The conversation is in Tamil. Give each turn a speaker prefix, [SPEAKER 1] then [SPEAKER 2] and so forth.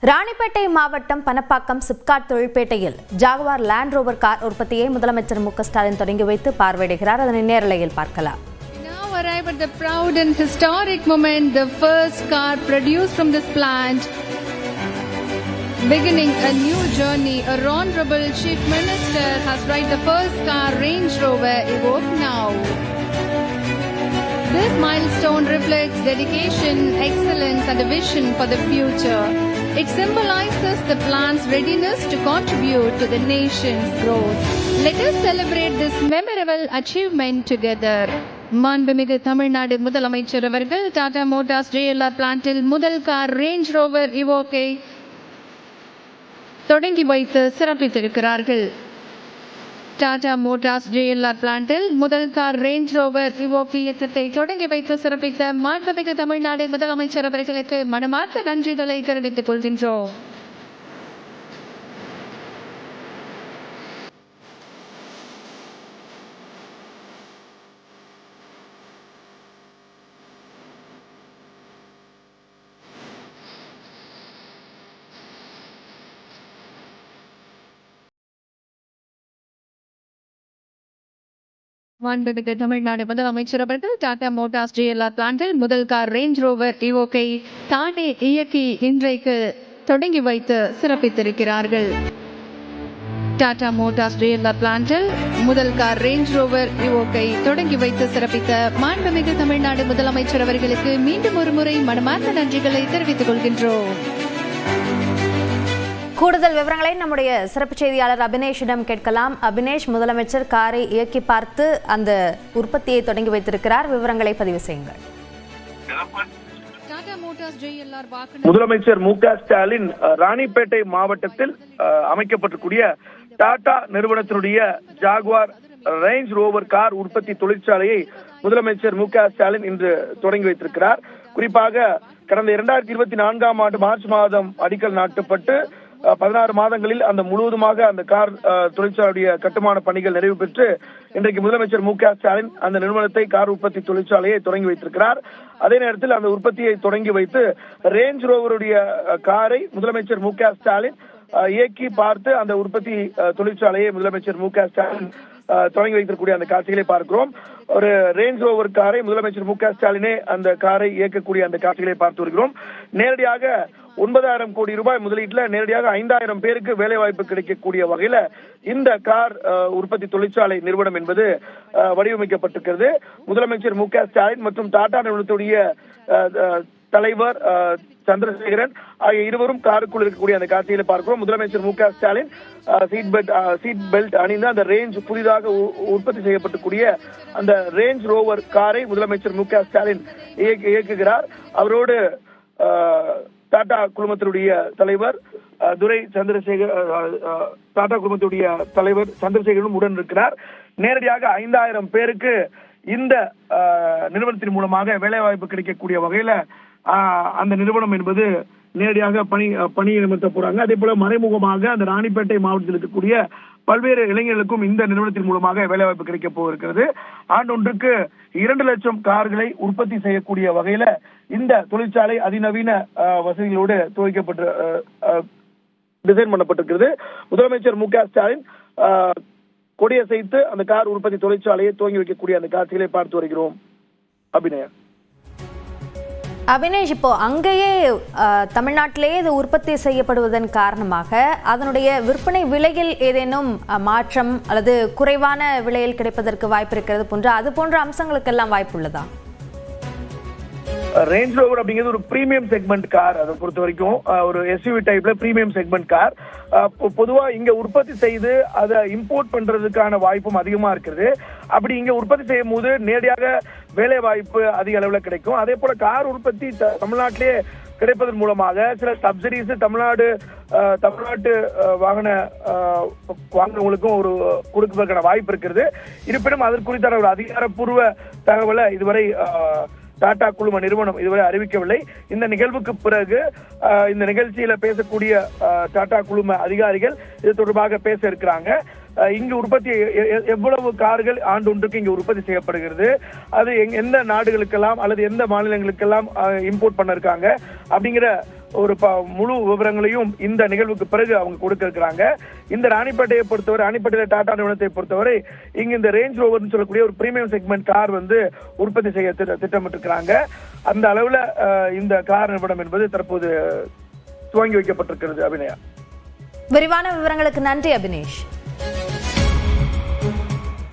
[SPEAKER 1] ராணிப்பேட்டை மாவட்டம் பனப்பாக்கம் சிப்காட் தொழிற்பேட்டையில் ஜாகுவார் லேண்ட் ரோவர் கார் உற்பத்தியை முதலமைச்சர் மு க ஸ்டாலின் தொடங்கி வைத்து பார்வையிடுகிறார். அதனை நேரலையில் பார்க்கலாம்.
[SPEAKER 2] Now arrive at the proud and historic moment, the first car produced from this plant, beginning a new journey. A honorable Chief Minister has ride the first car, Range Rover Evoque now. This milestone reflects dedication, excellence and a vision for the future. It symbolizes the plant's readiness to contribute to the nation's growth. Let us celebrate this memorable achievement together. மாண்புமிகு தமிழ்நாடு முதலமைச்சர் அவர்கள் டாடா மோட்டார்ஸ் JLR பிளான்ட்டில் முதல் கார் ரேஞ்ச் ரோவர் இவோக்கை தொடங்கி வைத்து சிறப்பித்திருக்கிறார்கள். டாடா மோட்டார்ஸ் JLR பிளான்ட்டில் முதல் கார் ரேஞ்ச் ரோவர் இவோக் இயக்கத்தை தொடங்கி வைத்து சிறப்பித்த மாண்புமிகு தமிழ்நாடு முதலமைச்சர் அவர்களுக்கு மனமார்ந்த நன்றிகளை தெரிவித்துக் கொள்கின்றோம். மாண்புமிகு தமிழ்நாடு முதலமைச்சர் அவர்கள் டாடா மோட்டார்ஸ் JLR பிளான்ட்டில் முதல் கார் ரேஞ்ச் ரோவர் இவோக்கை தானே இயக்கி இன்றைக்கு தொடங்கி வைத்து சிறப்பித்திருக்கிறார்கள். டாடா மோட்டார்ஸ் JLR பிளான்ட்டில் முதல் கார் ரேஞ்ச் ரோவர் இவோக்கை தொடங்கி வைத்து சிறப்பித்த மாண்புமிகு தமிழ்நாடு முதலமைச்சர் அவர்களுக்கு மீண்டும் ஒரு முறை மனமார்ந்த நன்றிகளை தெரிவித்துக் கொள்கின்றோம்.
[SPEAKER 1] கூடுதல் விவரங்களை நம்முடைய சிறப்பு செய்தியாளர் அபினேஷிடம் கேட்கலாம். அபினேஷ், முதலமைச்சர் காரை இயக்கி பார்த்து அந்த உற்பத்தியை தொடங்கி வைத்திருக்கிறார். விவரங்களை பதிவு செய்யுங்கள்.
[SPEAKER 3] முதலமைச்சர் மு க ஸ்டாலின் ராணிப்பேட்டை மாவட்டத்தில் அமைக்கப்பட்டிருக்கூடிய டாடா நிறுவனத்தினுடைய ஜாகுவார் ரேஞ்ச் ரோவர் கார் உற்பத்தி தொழிற்சாலையை முதலமைச்சர் மு க ஸ்டாலின் இன்று தொடங்கி வைத்திருக்கிறார். குறிப்பாக கடந்த 2024ஆம் ஆண்டு மார்ச் மாதம் அடிக்கல் நாட்டப்பட்டு 16 மாதங்களில் அந்த முழுவதுமாக அந்த கார் தொழிற்சாலையுடைய கட்டுமான பணிகள் நிறைவு பெற்று இன்றைக்கு முதலமைச்சர் மு க ஸ்டாலின் அந்த நிறுவனத்தை கார் உற்பத்தி தொழிற்சாலையை தொடங்கி வைத்திருக்கிறார். அதே நேரத்தில் அந்த உற்பத்தியை தொடங்கி வைத்து ரேஞ்ச் ரோவருடைய காரை முதலமைச்சர் மு க ஸ்டாலின் இயக்கி பார்த்து அந்த உற்பத்தி தொழிற்சாலையை முதலமைச்சர் மு க ஸ்டாலின் தொடங்கி வைத்திருக்கக்கூடிய அந்த காட்சிகளை பார்க்கிறோம். ஒரு ரேஞ்ச் ரோவர் காரை முதலமைச்சர் மு க ஸ்டாலினே அந்த காரை இயக்கக்கூடிய அந்த காட்சிகளை பார்த்து வருகிறோம். நேரடியாக 9,000 கோடி ரூபாய் முதலீட்டில் நேரடியாக 5,000 பேருக்கு வேலை வாய்ப்பு கிடைக்கக்கூடிய வகையில இந்த கார் உற்பத்தி தொழிற்சாலை நிறுவனம் என்பது வடிவமைக்கப்பட்டிருக்கிறது. முதலமைச்சர் மு க ஸ்டாலின் மற்றும் டாடா நிறுவனத்துடைய தலைவர் சந்திரசேகரன் ஆகிய இருவரும் காருக்குள் இருக்கக்கூடிய அந்த காட்சிகளை பார்க்கிறோம். முதலமைச்சர் மு க ஸ்டாலின் சீட் பெல்ட் அணிந்து அந்த ரேஞ்ச் புதிதாக உற்பத்தி செய்யப்பட்டக்கூடிய அந்த ரேஞ்ச் ரோவர் காரை முதலமைச்சர் மு க ஸ்டாலின் இயக்குகிறார். அவரோடு டாடா குழுமத்தினுடைய தலைவர் துரை சந்திரசேகர், டாடா குழுமத்துடைய தலைவர் சந்திரசேகரும் உடன் இருக்கிறார். நேரடியாக 5,000 பேருக்கு இந்த நிறுவனத்தின் மூலமாக வேலை வாய்ப்பு கிடைக்கக்கூடிய வகையில அந்த நிறுவனம் என்பது நேரடியாக பணி நிமிர்த்த போறாங்க. அதே போல மறைமுகமாக அந்த ராணிப்பேட்டை மாவட்டத்தில் இருக்கக்கூடிய பல்வேறு இளைஞர்களுக்கும் இந்த நிறுவனத்தின் மூலமாக வேலைவாய்ப்பு கிடைக்க போகிறது. ஆண்டொன்றுக்கு 2 லட்சம் கார்களை உற்பத்தி செய்யக்கூடிய வகையில இந்த தொழிற்சாலை அதிநவீன வசதிகளோடு துவக்கப்பட்டு டிசைன் பண்ணப்பட்டிருக்கிறது. முதலமைச்சர் மு க ஸ்டாலின் கொடியசைத்து அந்த கார் உற்பத்தி தொழிற்சாலையை துவங்கி வைக்கக்கூடிய அந்த காட்சிகளை பார்த்து வருகிறோம்.
[SPEAKER 1] அபினேஷ், இப்போ அங்கேயே தமிழ்நாட்டிலேயே இது உற்பத்தி செய்யப்படுவதன் காரணமாக அதனுடைய விற்பனை விலையில் ஏதேனும் மாற்றம் அல்லது குறைவான விலையில் கிடைப்பதற்கு வாய்ப்பு இருக்கிறது போன்ற அது போன்ற அம்சங்களுக்கெல்லாம் வாய்ப்பு உள்ளதா?
[SPEAKER 3] ரேஞ்ச் ரோவர் அப்படிங்கிறது ஒரு பிரீமியம் செக்மெண்ட் கார். அதை பொறுத்த வரைக்கும் ஒரு SUV டைப்ல பிரீமியம் செக்மெண்ட் கார். பொதுவா இங்க உற்பத்தி செய்து அதை இம்போர்ட் பண்றதுக்கான வாய்ப்பும் அதிகமா இருக்குது. அப்படி இங்க உற்பத்தி செய்யும் போது நேரடியாக வேலை வாய்ப்பு அதிக அளவுல கிடைக்கும். அதே போல கார் உற்பத்தி தமிழ்நாட்டிலே கிடைப்பதன் மூலமாக சில சப்சிடிஸ் தமிழ்நாட்டு வாகன வாங்குறவங்களுக்கும் ஒரு கொடுப்பதற்கான வாய்ப்பு இருக்கிறது. இருப்பினும் அதற்கு குறித்தான ஒரு அதிகாரப்பூர்வ தகவலை இதுவரை டாடா குழும நிறுவனம் இதுவரை அறிவிக்கவில்லை. இந்த நிகழ்வுக்கு பிறகு இந்த நிகழ்ச்சியில பேசக்கூடிய டாடா குழும அதிகாரிகள் இது தொடர்பாக பேச இருக்கிறாங்க. இங்கு உற்பத்தி எவ்வளவு கார்கள் ஆண்டொன்றுக்கு இங்கு உற்பத்தி செய்யப்படுகிறது, அது எந்த நாடுகளுக்கெல்லாம் அல்லது எந்த மாநிலங்களுக்கெல்லாம் இம்போர்ட் பண்ண இருக்காங்க அப்படிங்கிற ஒரு முழு விவரங்களையும் இந்த நிகழ்வுக்கு பிறகு அவங்க கொடுக்க இருக்கிறாங்க. இந்த ராணிப்பேட்டையை பொறுத்தவரை, ராணிப்பேட்டையில டாடா நிறுவனத்தை பொறுத்தவரை இங்க இந்த ரேஞ்ச் ரோவர்னு சொல்லக்கூடிய ஒரு பிரீமியம் செக்மெண்ட் கார் உற்பத்தி செய்ய திட்டமிட்டிருக்கிறாங்க. அந்த அளவுல இந்த கார் நிறுவனம் என்பது தற்போது துவங்கி வைக்கப்பட்டிருக்கிறது. அபிநயா,
[SPEAKER 1] விரிவான விவரங்களுக்கு நன்றி அபினேஷ்.